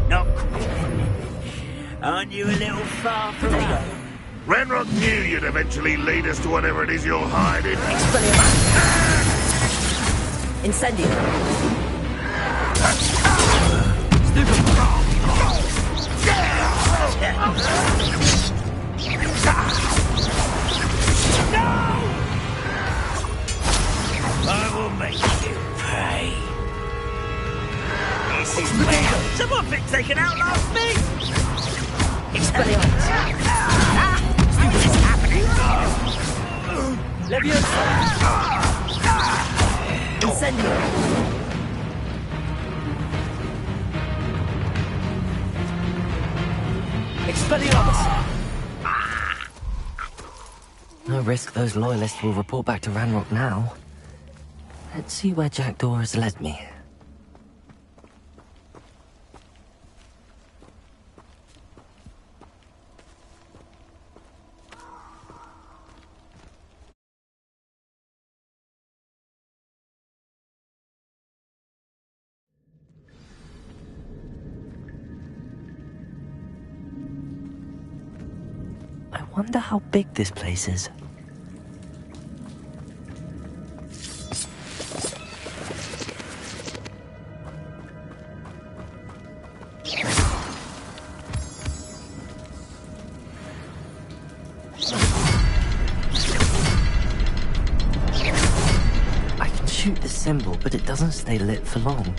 Not quite. Aren't you a little far from home? Ranrock knew you'd eventually lead us to whatever it is you're hiding. Incendio. I will make you pay. This is weird. Someone thinks they can outlast me. Expelliarmus. What is happening? Leviosa. Incendio. Expelliarmus. No risk those loyalists will report back to Ranrock now. Let's see where Jackdaw has led me. I wonder how big this place is. I can shoot the symbol, but it doesn't stay lit for long.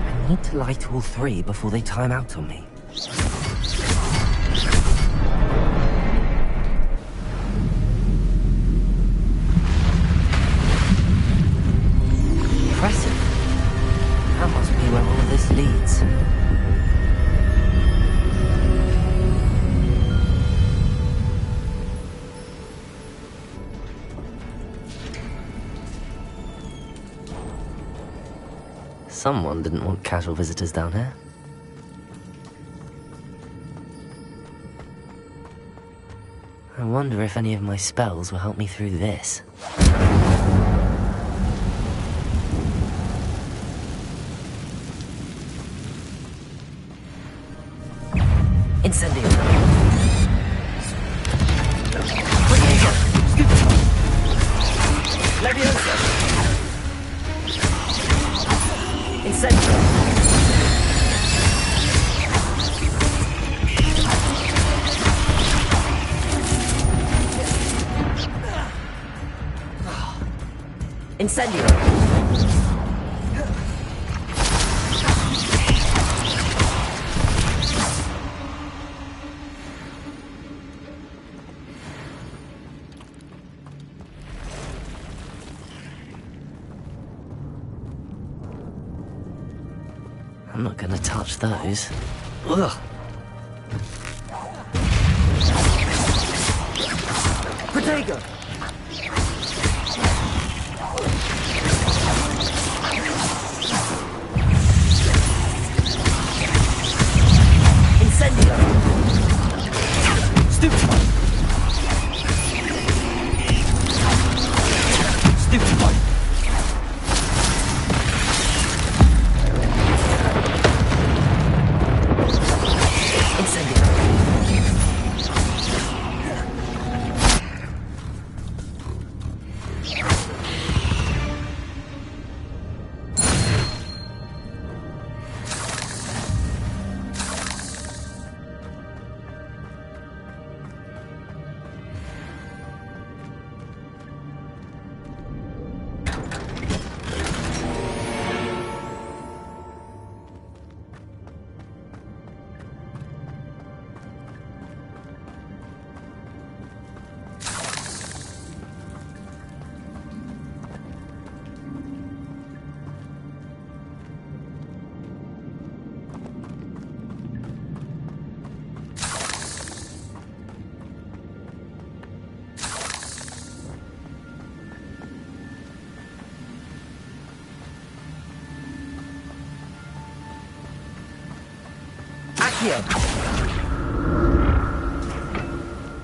I need to light all three before they time out on me. Impressive. That must be where all of this leads. Someone didn't want casual visitors down here. I wonder if any of my spells will help me through this. Incendio. Leviosa. Incendio. Incendio! I'm not gonna touch those. Ugh. Protego! Incendio! Stupefy! Stupefy!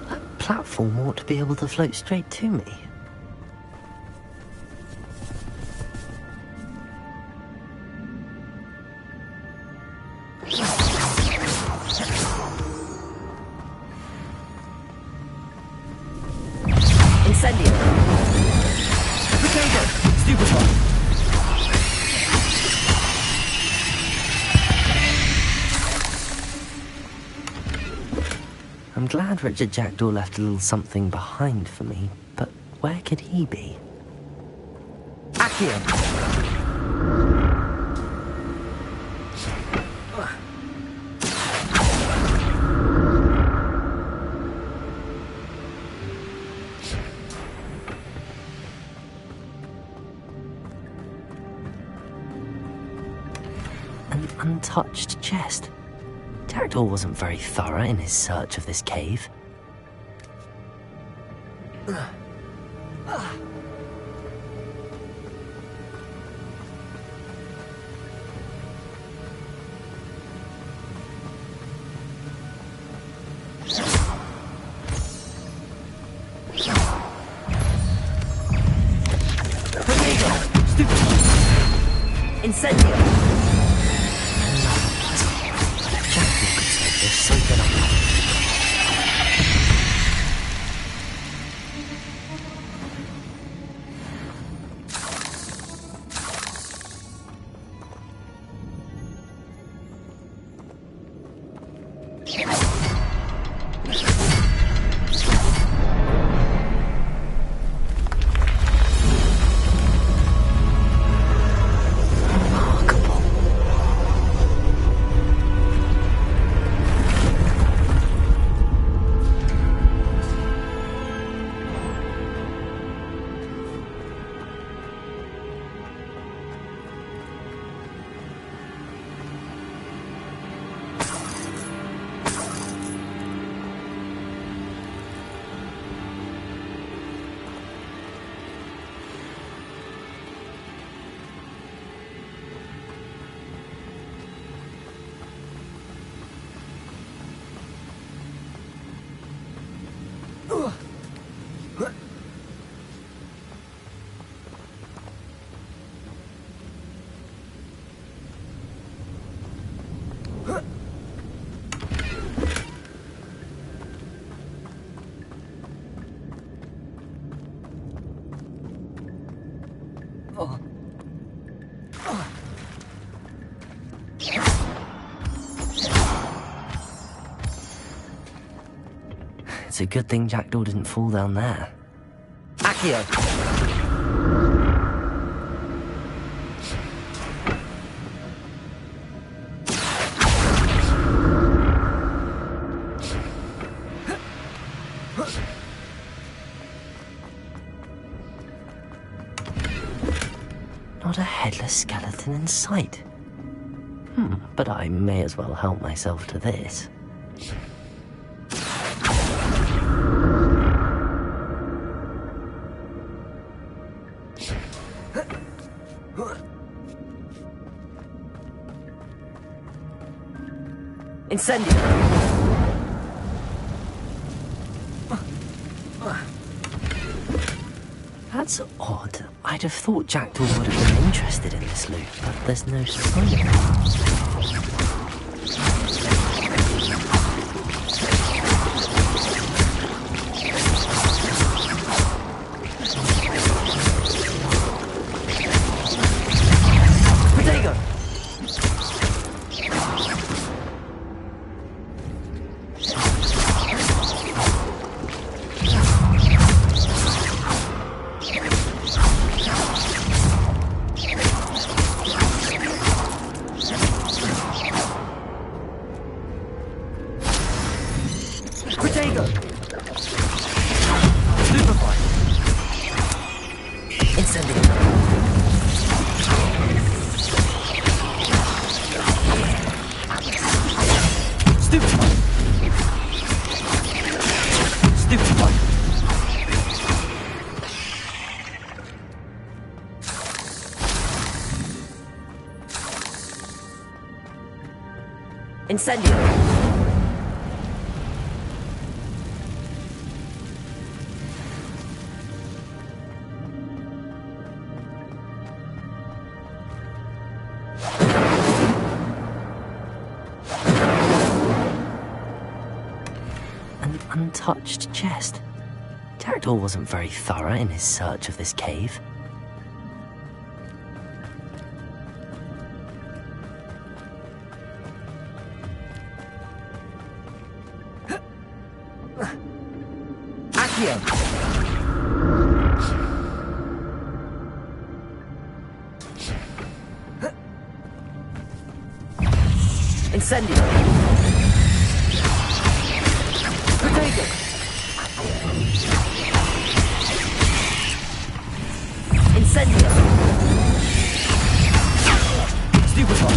That platform ought to be able to float straight to me. Incendio! Potato! Stupefy! I'm glad Richard Jackdaw left a little something behind for me, but where could he be? Accio! An untouched chest. Jackdaw wasn't very thorough in his search of this cave. Incendio! It's a good thing Jackdaw didn't fall down there. Accio! spider skeleton in sight. But I may as well help myself to this. Incendio! That's odd. I'd have thought Jackdaw would have been interested in this loot, but there's no sign. Incendio! An untouched chest. Jackdaw wasn't very thorough in his search of this cave. Incendio! Potato! Incendio! Stupefy!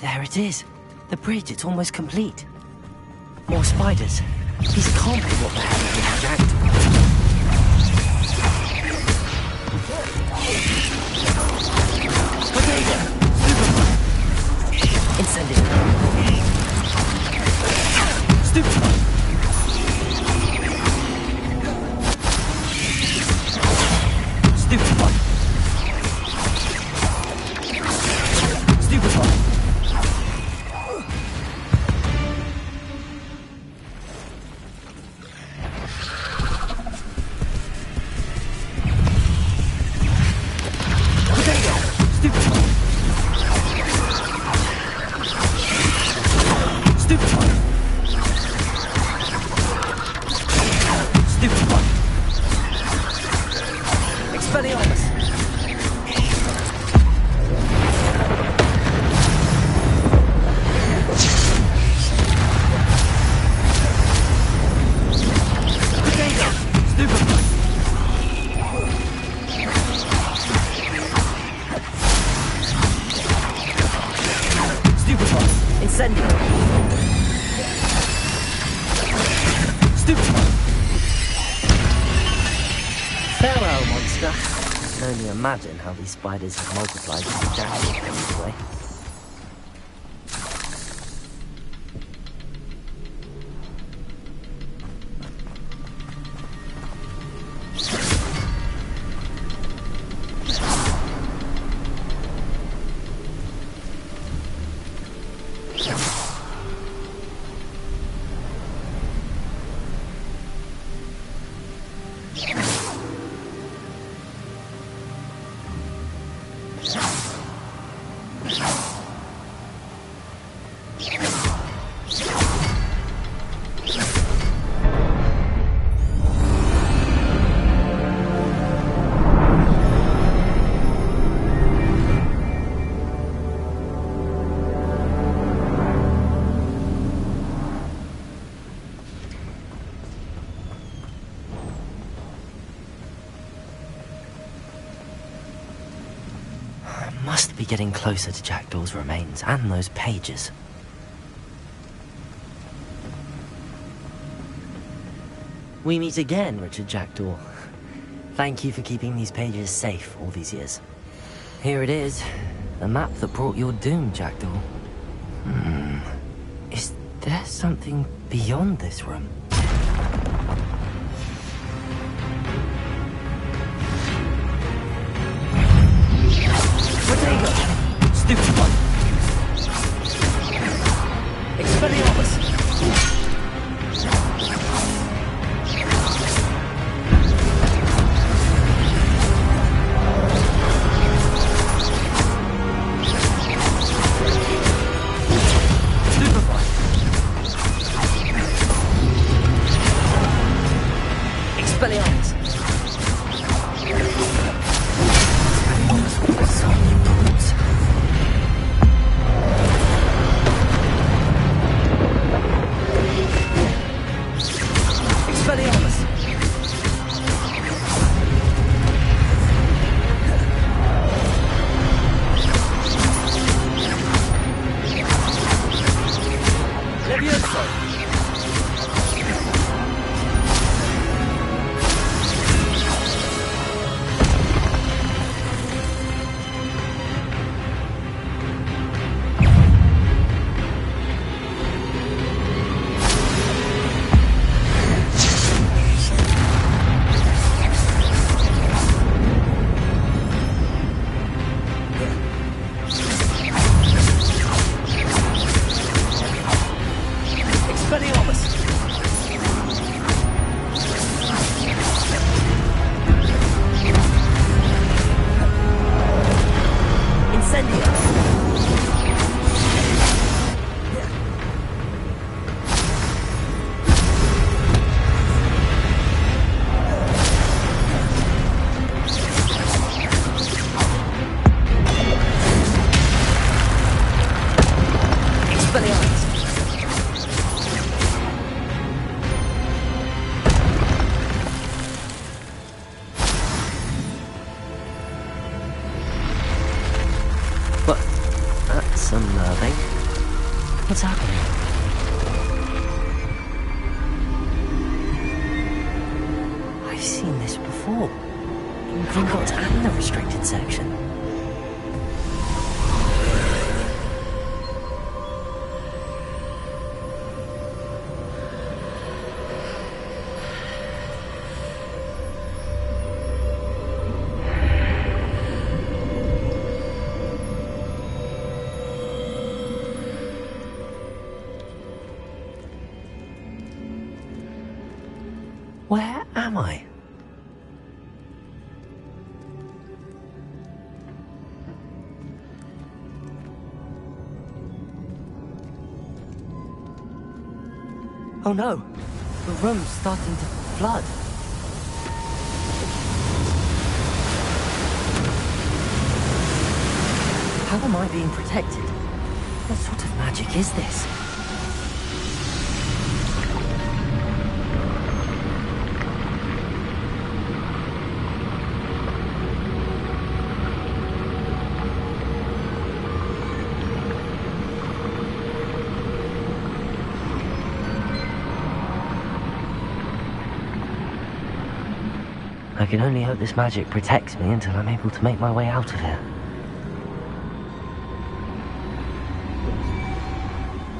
There it is. The bridge, it's almost complete. More spiders. These can't be what the hell is Jackdaw. Potato! Incendio! Stupefy! Stupefy! Stupefy! Farewell, monster. I can only imagine how these spiders have multiplied since Jackdaw came this way. Must be getting closer to Jackdaw's remains and those pages. We meet again, Richard Jackdaw. Thank you for keeping these pages safe all these years. Here it is, the map that brought your doom, Jackdaw. Is there something beyond this room? Stupid one! Expelliarmus! Unnerving. What's happening? I've seen this before. In Gringotts and the restricted section. Where am I? Oh no! The room's starting to flood. How am I being protected? What sort of magic is this? I can only hope this magic protects me until I'm able to make my way out of here.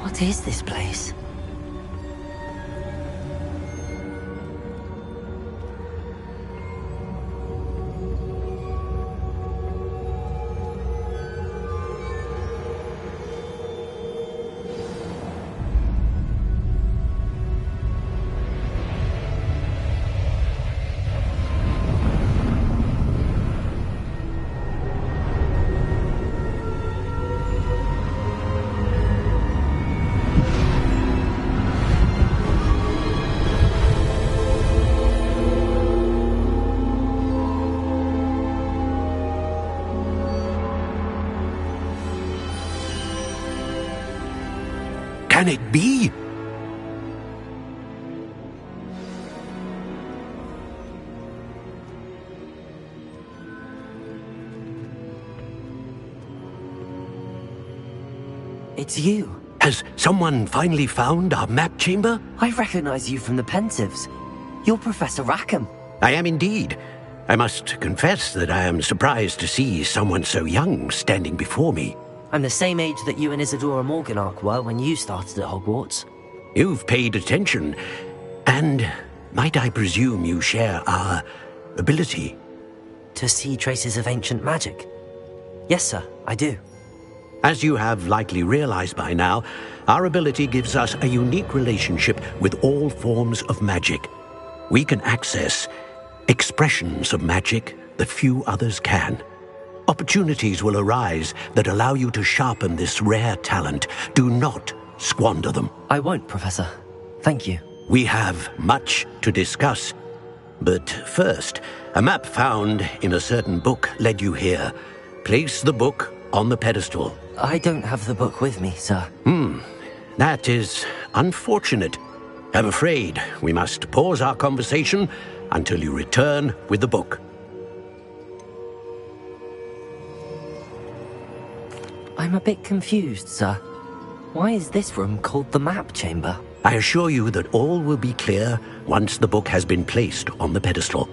What is this place? Can it be? It's you. Has someone finally found our map chamber? I recognize you from the Pensieves. You're Professor Rackham. I am indeed. I must confess that I am surprised to see someone so young standing before me. I'm the same age that you and Isadora Morganach were when you started at Hogwarts. You've paid attention, and might I presume you share our ability? To see traces of ancient magic? Yes, sir, I do. As you have likely realized by now, our ability gives us a unique relationship with all forms of magic. We can access expressions of magic that few others can. Opportunities will arise that allow you to sharpen this rare talent. Do not squander them. I won't, Professor. Thank you. We have much to discuss. But first, a map found in a certain book led you here. Place the book on the pedestal. I don't have the book with me, sir. That is unfortunate. I'm afraid we must pause our conversation until you return with the book. I'm a bit confused, sir. Why is this room called the map chamber? I assure you that all will be clear once the book has been placed on the pedestal.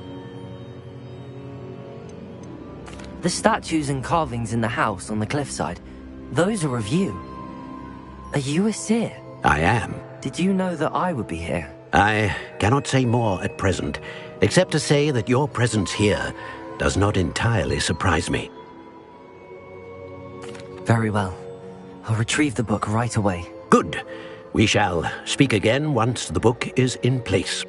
The statues and carvings in the house on the cliffside, those are of you. Are you a seer? I am. Did you know that I would be here? I cannot say more at present, except to say that your presence here does not entirely surprise me. Very well. I'll retrieve the book right away. Good. We shall speak again once the book is in place.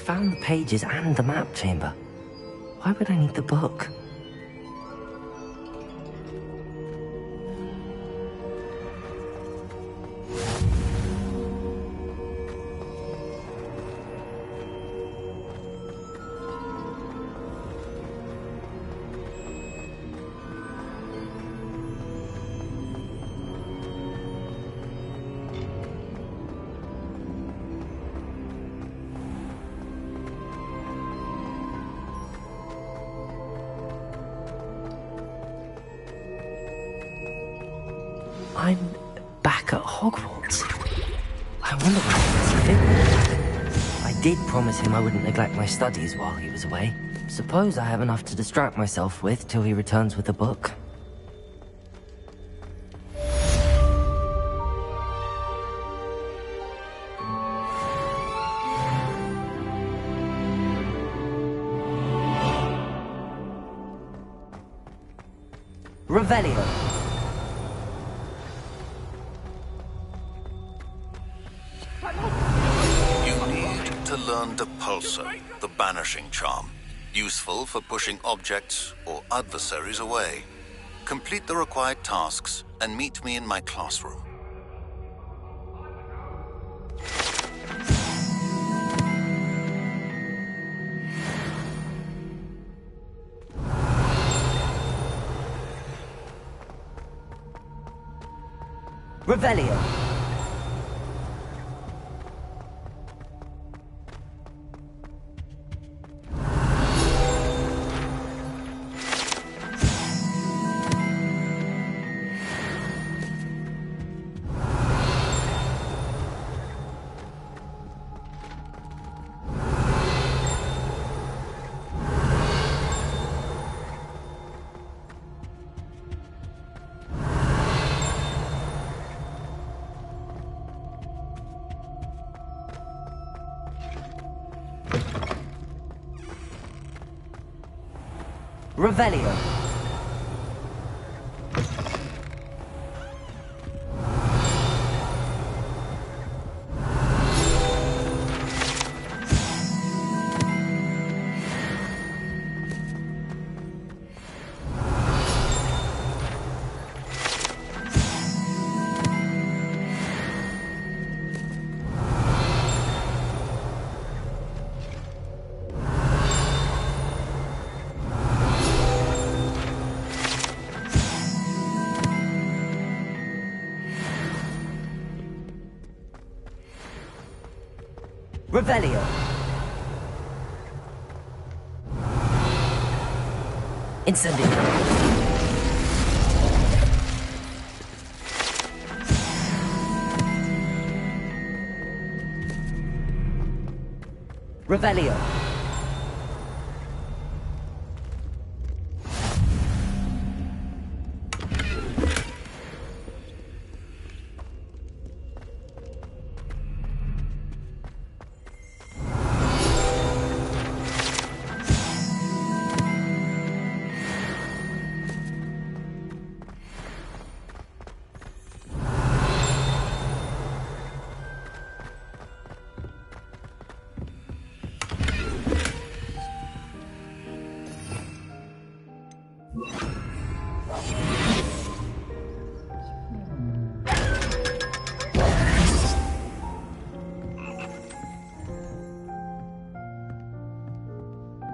found the pages and the map chamber. Why would I need the book? I'm back at Hogwarts. I wonder where he's fit. I did promise him I wouldn't neglect my studies while he was away. Suppose I have enough to distract myself with till he returns with the book. Revelio. To learn Depulsor, the banishing charm, useful for pushing objects or adversaries away. Complete the required tasks and meet me in my classroom. Revelio. Revelio. Revelio. Incendio. Revelio.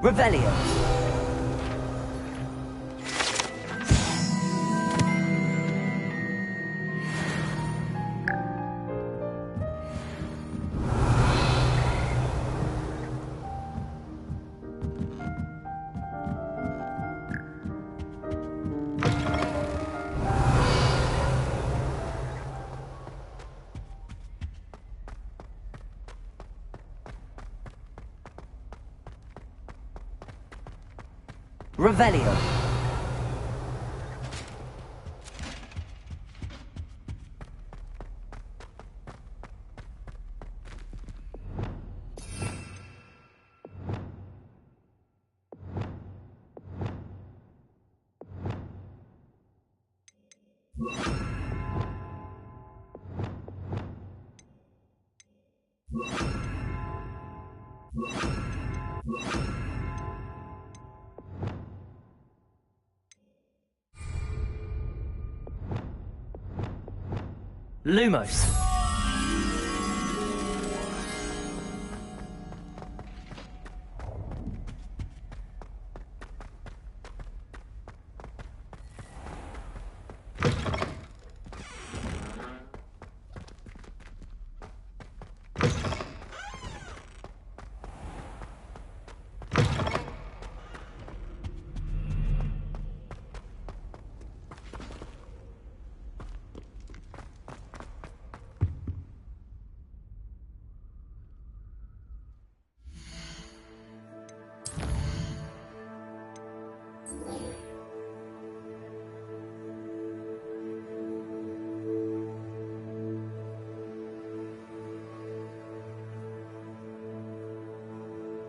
Revelio. Revelio. You Lumos.